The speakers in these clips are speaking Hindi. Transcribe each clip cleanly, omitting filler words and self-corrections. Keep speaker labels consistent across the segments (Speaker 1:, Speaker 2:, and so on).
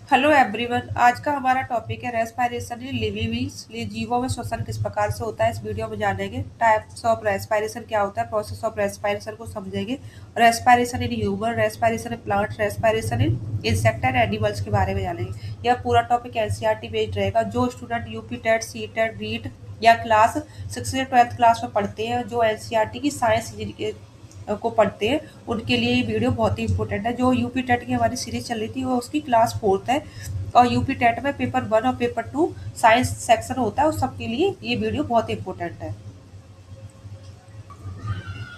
Speaker 1: Hello everyone. आज का हमारा टॉपिक है रेस्पिरेशन इन लिविंग बीइंग्स। जीवों में श्वसन किस प्रकार से होता है, इस वीडियो में जानेंगे। टाइप्स ऑफ रेस्पिरेशन क्या होता है, प्रोसेस ऑफ रेस्पिरेशन को समझेंगे। Respiration in human, respiration in plant, respiration in insect and animals के बारे में जानेंगे। यह पूरा टॉपिक एनसीईआरटी बेस्ड रहेगा। जो student UP TET, C TET, REET या क्लास 6 से 12th क्लास में पढ़ते हैं, जो एनसीईआरटी की साइंस को पढ़ते हैं, उनके लिए ये वीडियो बहुत ही इंपॉर्टेंट है। जो यूपी टेट की हमारी सीरीज चल रही थी वो उसकी क्लास 4th है, और यूपी टेट में पेपर 1 और पेपर 2 साइंस सेक्शन होता है, उस सबके लिए ये वीडियो बहुत इंपॉर्टेंट है।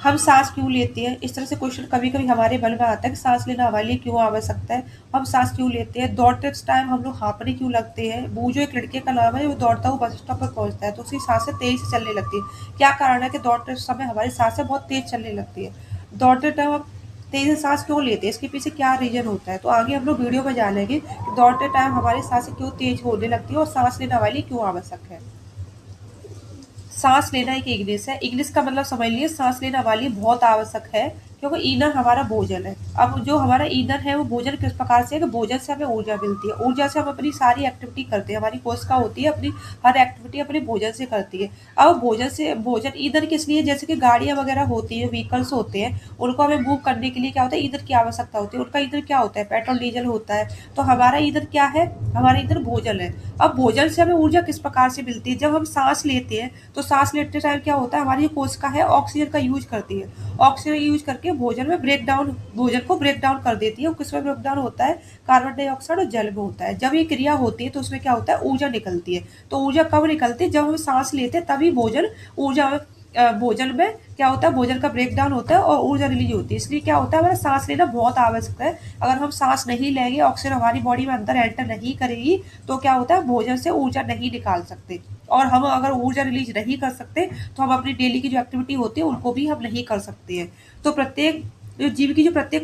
Speaker 1: हम सांस क्यों लेते हैं, इस तरह से क्वेश्चन कभी कभी हमारे मन में आता है कि सांस लेना हमारे लिए क्यों आवश्यकता है, हम सांस क्यों लेते हैं, दौड़ते टाइम हम लोग हाँफने क्यों लगते हैं। वो जो एक लड़के का नाम है, वो दौड़ता हुआ बस स्टॉप पर पहुंचता है तो उसकी सांसें तेज से चलने लगती है। क्या कारण है कि दौड़ते समय हमारी सांसें बहुत तेज चलने लगती है। दौड़ते टाइम हम तेज से सांस क्यों लेते हैं, इसके पीछे क्या रीजन होता है, तो आगे हम लोग वीडियो में जानेंगे कि दौड़ते टाइम हमारी सांसें क्यों तेज होने लगती है और सांस लेना हमारे लिए क्यों आवश्यक है। सांस लेना एक इंग्लिश है। इंग्लिश का मतलब समझ लिए, सांस लेना हमारे लिए बहुत आवश्यक है, क्योंकि ईंधन हमारा भोजन है। अब जो हमारा ईंधन है वो भोजन किस प्रकार से है कि भोजन से हमें ऊर्जा मिलती है। ऊर्जा से हम अपनी सारी एक्टिविटी करते हैं, हमारी कोशिका होती है अपनी हर एक्टिविटी अपने भोजन से करती है। अब भोजन ईंधन किस लिए, जैसे कि गाड़ियां वगैरह होती है, व्हीकल्स होते हैं, उनको हमें मूव करने के लिए क्या होता है, ईंधन की आवश्यकता होती है। उनका ईंधन क्या होता है, पेट्रोल डीजल होता है। तो हमारा ईंधन क्या है, हमारा ईंधन भोजन है। अब भोजन से हमें ऊर्जा किस प्रकार से मिलती है, जब हम सांस लेते हैं तो सांस लेते टाइम क्या होता है, हमारी जो कोशिका है ऑक्सीजन का यूज करती है। ऑक्सीजन यूज करके भोजन को ब्रेक डाउन कर देती है। किसमें ब्रेक डाउन होता है, कार्बन डाइऑक्साइड और जल में होता है। जब ये क्रिया होती है तो उसमें क्या होता है, ऊर्जा निकलती है। तो ऊर्जा कब निकलती है, जब हम सांस लेते हैं तभी भोजन में क्या होता है, भोजन का ब्रेक डाउन होता है और ऊर्जा रिलीज होती है। इसलिए क्या होता है, हमारा सांस लेना बहुत आवश्यक है। अगर हम सांस नहीं लेंगे, ऑक्सीजन हमारी बॉडी में अंदर एंटर नहीं करेगी, तो क्या होता है, भोजन से ऊर्जा नहीं निकाल सकते। और हम अगर ऊर्जा रिलीज नहीं कर सकते तो हम अपनी डेली की जो एक्टिविटी होती है उनको भी हम नहीं कर सकते हैं। तो प्रत्येक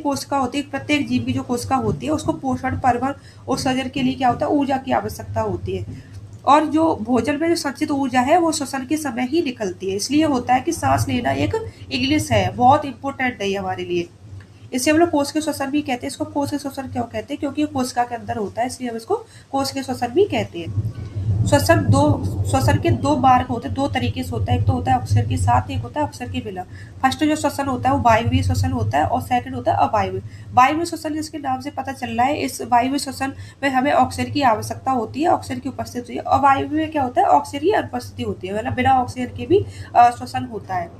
Speaker 1: कोशिका होती है, प्रत्येक जीव की जो कोशिका होती है उसको पोषण, परिवहन और सृजन के लिए क्या होता है, ऊर्जा की आवश्यकता होती है। और जो भोजन में जो संचित ऊर्जा है वो श्वसन के समय ही निकलती है। इसलिए होता है कि सांस लेना एक इंग्लिश है, बहुत इंपॉर्टेंट है ये हमारे लिए। इसे हम लोग कोशिकीय श्वसन भी कहते हैं। इसको कोशिकीय श्वसन क्यों कहते हैं, क्योंकि ये कोशिका के अंदर होता है, इसलिए हम इसको कोशिकीय श्वसन भी कहते हैं। श्वसन दो श्वसन के दो मार्ग होते हैं, दो तरीके से होता है। एक तो होता है ऑक्सीजन के साथ, एक होता है ऑक्सीजन के बिना। फर्स्ट जो श्वसन होता है वो वायवीय श्वसन होता है, और सेकंड होता है अवायवीय। वायवीय श्वसन जिसके नाम से पता चल रहा है, इस वायवीय श्वसन में हमें ऑक्सीजन की आवश्यकता होती है, ऑक्सीजन की उपस्थिति होती है। अवायवीय में क्या होता है, ऑक्सीजन की अनुपस्थिति होती है, मतलब बिना ऑक्सीजन के भी श्वसन होता है।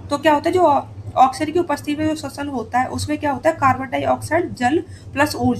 Speaker 1: तो क्या होता है, जो ऑक्सीजन की उपस्थिति में जो श्वसन होता है उसमें क्या होता है, कार्बन डाइऑक्साइड, जल प्लस ऊर्जा